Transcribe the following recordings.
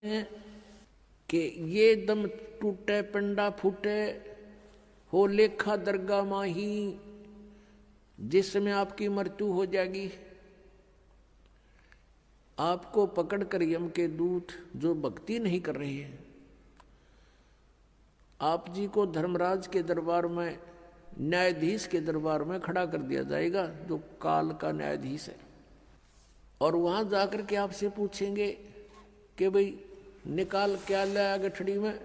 हैं कि ये दम टूटे पिंडा फूटे हो लेखा दरगाह माही, जिसमें आपकी मृत्यु हो जाएगी। आपको पकड़कर यम के दूत जो भक्ति नहीं कर रहे हैं, आप जी को धर्मराज के दरबार में, न्यायाधीश के दरबार में खड़ा कर दिया जाएगा, जो काल का न्यायाधीश है। और वहां जाकर के आपसे पूछेंगे कि भाई निकाल क्या लाया गठड़ी में,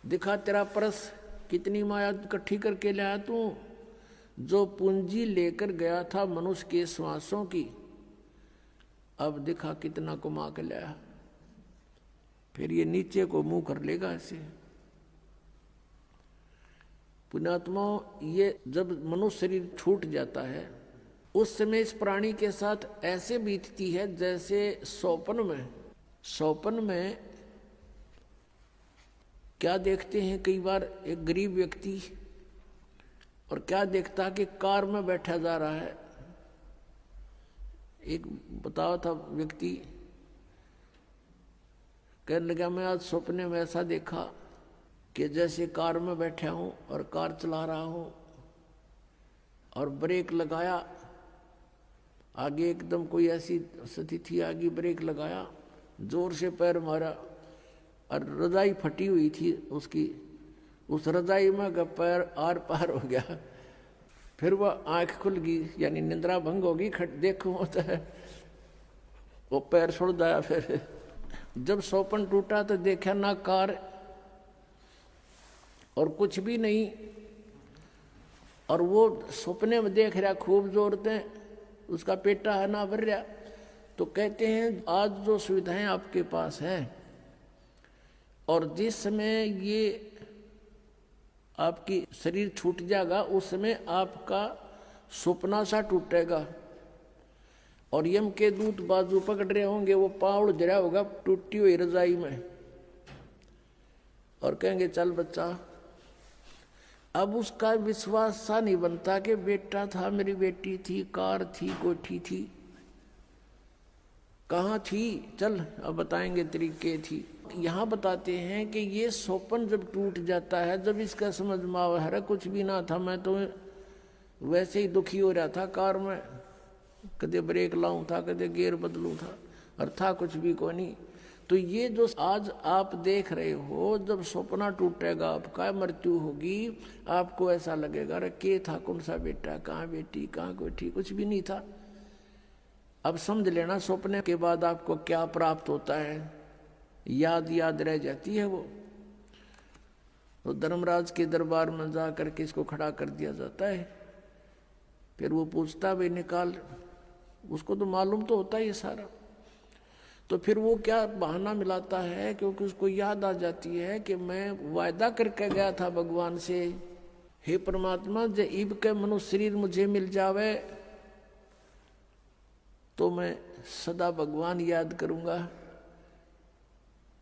दिखा तेरा परस, कितनी माया इकट्ठी करके लाया तू। जो पूंजी लेकर गया था मनुष्य के श्वासों की, अब दिखा कितना कमा के लाया। फिर ये नीचे को मुंह कर लेगा ऐसे। पुण्यात्मा, ये जब मनुष्य शरीर छूट जाता है उस समय इस प्राणी के साथ ऐसे बीतती है जैसे सौपन में क्या देखते हैं कई बार एक गरीब व्यक्ति, और क्या देखता कि कार में बैठा जा रहा है। एक बताया था व्यक्ति, कहने लगा मैं आज सपने में ऐसा देखा कि जैसे कार में बैठा हूं और कार चला रहा हूं, और ब्रेक लगाया, आगे एकदम कोई ऐसी स्थिति आ गई, ब्रेक लगाया, जोर से पैर मारा और रजाई फटी हुई थी उसकी, उस रजाई में का पैर आर पार हो गया। फिर वह आंख खुल गई, यानी निंद्रा भंग होगी, देखो होता है, वो पैर छोड़ दिया। फिर जब सौपन टूटा तो देखा ना कार और कुछ भी नहीं, और वो सपने में देख रहा खूब जोरते, उसका पेटा है ना भर रहा। तो कहते हैं आज जो सुविधाएं आपके पास हैं, और जिस समय ये आपकी शरीर छूट जाएगा उस समय आपका सपना सा टूटेगा, और यम के दूत बाजू पकड़ रहे होंगे, वो पाँव जरा होगा टूटी हुई रजाई में, और कहेंगे चल बच्चा। अब उसका विश्वास सा नहीं बनता कि बेटा था, मेरी बेटी थी, कार थी, कोठी थी, कहाँ थी, चल अब बताएंगे तरीके थी। यहाँ बताते हैं कि ये सौपन जब टूट जाता है, जब इसका समझ में आवा है कुछ भी ना था, मैं तो वैसे ही दुखी हो रहा था कार में, कदे ब्रेक लाऊं था, कदे गियर बदलूं था, और था कुछ भी को नहीं। तो ये जो आज आप देख रहे हो, जब सपना टूटेगा, आपका मृत्यु होगी, आपको ऐसा लगेगा अरे के था, कौन सा बेटा, कहाँ बेटी, कहाँ कोठी, कुछ भी नहीं था। अब समझ लेना सपने के बाद आपको क्या प्राप्त होता है, याद रह जाती है वो। तो धर्मराज के दरबार में जा करके इसको खड़ा कर दिया जाता है। फिर वो पूछता भाई निकाल, उसको तो मालूम तो होता है ये सारा। तो फिर वो क्या बहाना मिलाता है, क्योंकि उसको याद आ जाती है कि मैं वायदा करके गया था भगवान से, हे परमात्मा जब ईब के मनुष्य शरीर मुझे मिल जावे तो मैं सदा भगवान याद करूंगा,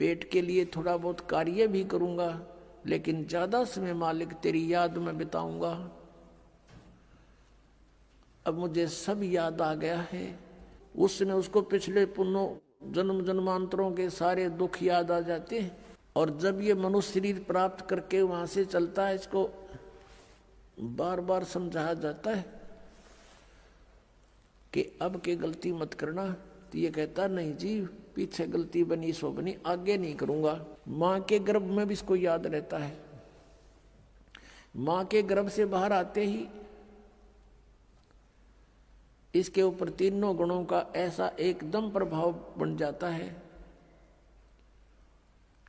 पेट के लिए थोड़ा बहुत कार्य भी करूंगा, लेकिन ज्यादा समय मालिक तेरी याद में बिताऊंगा। अब मुझे सब याद आ गया है। उस समय उसको पिछले पुण्यों जन्म जन्मांतरों के सारे दुख याद आ जाते हैं, और जब ये मनुष्य शरीर प्राप्त करके वहां से चलता है, इसको बार बार समझाया जाता है कि अब के गलती मत करना। तो ये कहता नहीं जी, पीछे गलती बनी सो बनी, आगे नहीं करूंगा। माँ के गर्भ में भी इसको याद रहता है। माँ के गर्भ से बाहर आते ही इसके ऊपर तीनों गुणों का ऐसा एकदम प्रभाव बन जाता है,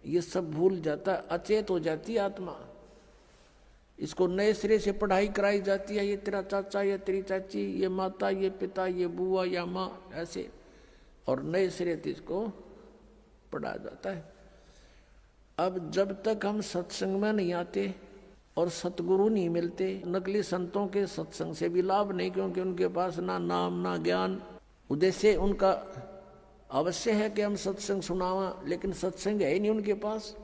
ये सब भूल जाता, अचेत हो जाती आत्मा। इसको नए सिरे से पढ़ाई कराई जाती है, ये तेरा चाचा, ये तेरी चाची, ये माता, ये पिता, ये बुआ या माँ, ऐसे, और नए सिरे से इसको पढ़ाया जाता है। अब जब तक हम सत्संग में नहीं आते और सतगुरु नहीं मिलते, नकली संतों के सत्संग से भी लाभ नहीं, क्योंकि उनके पास ना नाम ना ज्ञान। उद्देश्य उनका अवश्य है कि हम सत्संग सुनावा, लेकिन सत्संग है ही नहीं उनके पास।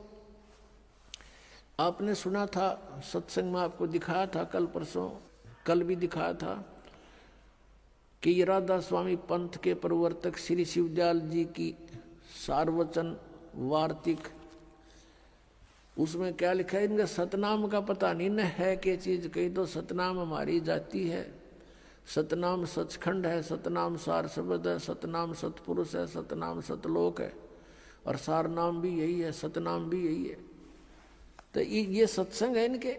आपने सुना था सत्संग में, आपको दिखाया था कल परसों, कल भी दिखाया था कि राधा स्वामी पंथ के प्रवर्तक श्री शिवदयाल जी की सार्वचन वार्तिक, उसमें क्या लिखा है, इनका सतनाम का पता नहीं न है क्या चीज। कही तो सतनाम हमारी जाति है, सतनाम सचखंड है, सतनाम सार शब्द है, सतनाम सतपुरुष है, सतनाम सतलोक है, और सार नाम भी यही है, सतनाम भी यही है। तो ये सत्संग है इनके।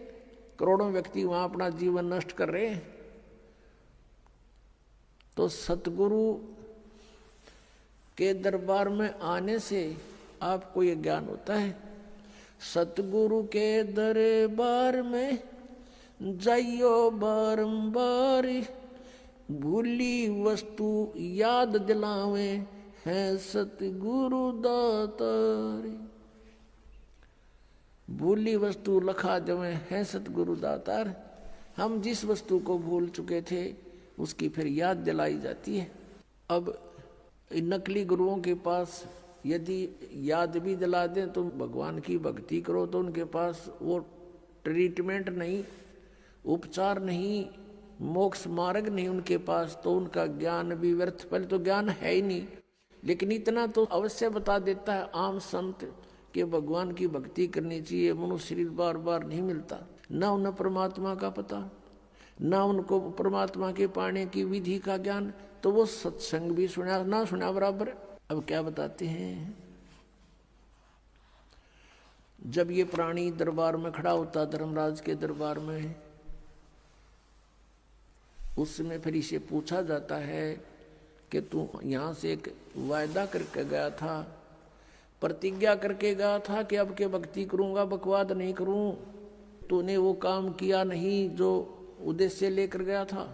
करोड़ों व्यक्ति वहां अपना जीवन नष्ट कर रहे हैं। तो सतगुरु के दरबार में आने से आपको ये ज्ञान होता है। सतगुरु के दरबार में जाइयो बारंबार, भूली वस्तु याद दिलावे हैं सतगुरु दातार। भूली वस्तु लखा जमे हैं सतगुरु दातार। हम जिस वस्तु को भूल चुके थे उसकी फिर याद दिलाई जाती है। अब नकली गुरुओं के पास यदि याद भी दिला दें तो भगवान की भक्ति करो तो उनके पास वो ट्रीटमेंट नहीं, उपचार नहीं, मोक्ष मार्ग नहीं उनके पास, तो उनका ज्ञान भी व्यर्थ। पहले तो ज्ञान है ही नहीं, लेकिन इतना तो अवश्य बता देता है आम संत कि भगवान की भक्ति करनी चाहिए। मनुष्य शरीर बार बार नहीं मिलता, ना उन्हें परमात्मा का पता, ना उनको परमात्मा के पाने की विधि का ज्ञान, तो वो सत्संग भी सुना ना सुना बराबर। अब क्या बताते हैं, जब ये प्राणी दरबार में खड़ा होता, धर्मराज के दरबार में, उस समय फिर इसे पूछा जाता है कि तू यहाँ से एक वायदा करके गया था, प्रतिज्ञा करके गया था कि अब के भक्ति करूंगा, बकवाद नहीं करूं, तूने वो काम किया नहीं जो उद्देश्य लेकर गया था।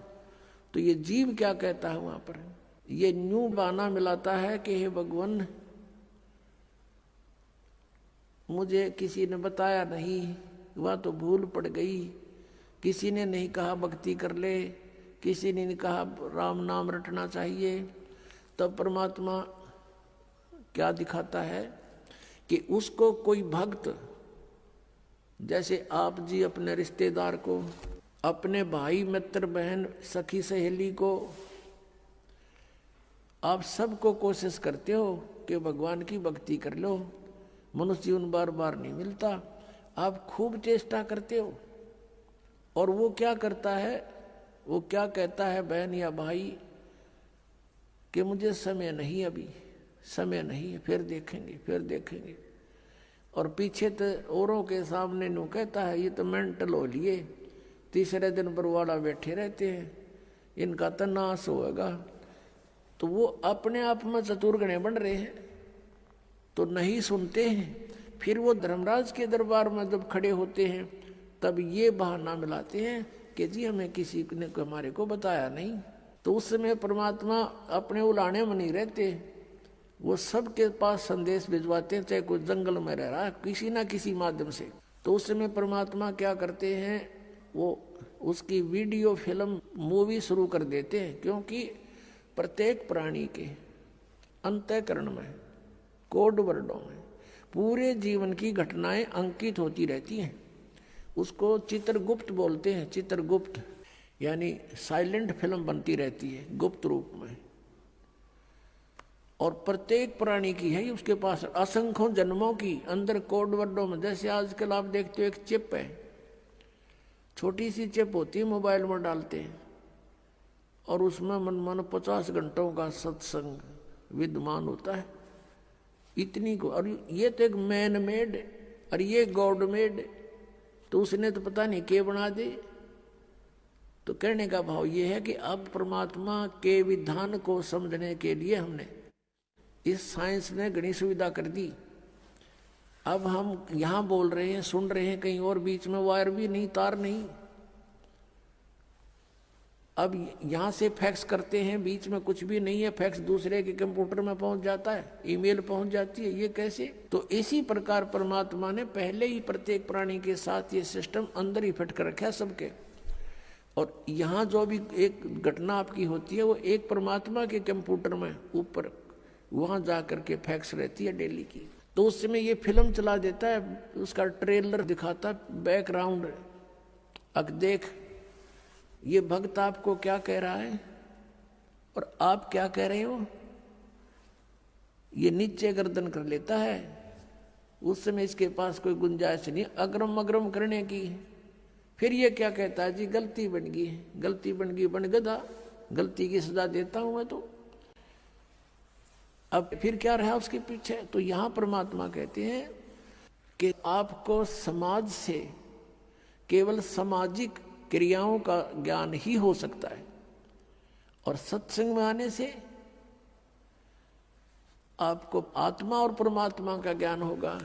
तो ये जीव क्या कहता है वहां पर, ये न्यू बहाना मिलाता है कि हे भगवान, मुझे किसी ने बताया नहीं, वह तो भूल पड़ गई, किसी ने नहीं कहा भक्ति कर ले, किसी ने नहीं कहा राम नाम रटना चाहिए। तब परमात्मा क्या दिखाता है कि उसको कोई भक्त, जैसे आप जी अपने रिश्तेदार को, अपने भाई मित्र बहन सखी सहेली को, आप सबको कोशिश करते हो कि भगवान की भक्ति कर लो, मनुष्य जीवन बार बार नहीं मिलता, आप खूब चेष्टा करते हो। और वो क्या करता है, वो क्या कहता है बहन या भाई कि मुझे समय नहीं, अभी समय नहीं है, फिर देखेंगे फिर देखेंगे। और पीछे तो औरों के सामने नु कहता है ये तो मेंटल हो लिए, तीसरे दिन बरवाड़ा बैठे रहते हैं, इनका तो नाश होगा। तो वो अपने आप में चतुर्गणे बन रहे हैं, तो नहीं सुनते हैं। फिर वो धर्मराज के दरबार में जब खड़े होते हैं तब ये बहाना मिलाते हैं कि जी हमें किसी ने हमारे को बताया नहीं। तो उस समय परमात्मा अपने उलाने में नहीं रहते, वो सबके पास संदेश भिजवाते हैं, चाहे कोई जंगल में रह रहा है किसी ना किसी माध्यम से। तो उस समय परमात्मा क्या करते हैं, वो उसकी वीडियो फिल्म मूवी शुरू कर देते हैं। क्योंकि प्रत्येक प्राणी के अंतःकरण में, कोड वर्डों में पूरे जीवन की घटनाएं अंकित होती रहती हैं। उसको चित्रगुप्त बोलते हैं, चित्रगुप्त यानी साइलेंट फिल्म बनती रहती है गुप्त रूप में। और प्रत्येक प्राणी की है उसके पास असंख्यों जन्मों की अंदर कोड वर्डों में। जैसे आजकल आप देखते हो एक चिप है, छोटी सी चिप होती है, मोबाइल में डालते हैं और उसमें मन 50 घंटों का सत्संग विद्यमान होता है, इतनी को। और ये तो एक मैन मेड और ये गॉड मेड, तो उसने तो पता नहीं के बना दे। तो कहने का भाव ये है कि अब परमात्मा के विधान को समझने के लिए हमने इस साइंस ने घनी सुविधा कर दी। अब हम यहाँ बोल रहे हैं, सुन रहे हैं कहीं और, बीच में वायर भी नहीं, तार नहीं। अब यहाँ से फैक्स करते हैं, बीच में कुछ भी नहीं है, फैक्स दूसरे के कंप्यूटर में पहुंच जाता है, ईमेल पहुंच जाती है। ये कैसे? तो इसी प्रकार परमात्मा ने पहले ही प्रत्येक प्राणी के साथ ये सिस्टम अंदर ही फिट कर रखा है सबके। और यहाँ जो भी एक घटना आपकी होती है वो एक परमात्मा के कंप्यूटर में ऊपर वहां जा करके फैक्स रहती है डेली की। तो उस समय ये फिल्म चला देता है, उसका ट्रेलर दिखाता है, बैकग्राउंड। अब देख ये भक्त आपको क्या कह रहा है और आप क्या कह रहे हो। ये नीचे गर्दन कर लेता है, उस समय इसके पास कोई गुंजाइश नहीं अग्रम अग्रम करने की। फिर ये क्या कहता है जी, गलती बन गई, गलती बन गई, बन गधा, गलती की सजा देता हूं मैं तो। अब फिर क्या रहा उसके पीछे? तो यहां परमात्मा कहते हैं कि आपको समाज से केवल सामाजिक क्रियाओं का ज्ञान ही हो सकता है, और सत्संग में आने से आपको आत्मा और परमात्मा का ज्ञान होगा।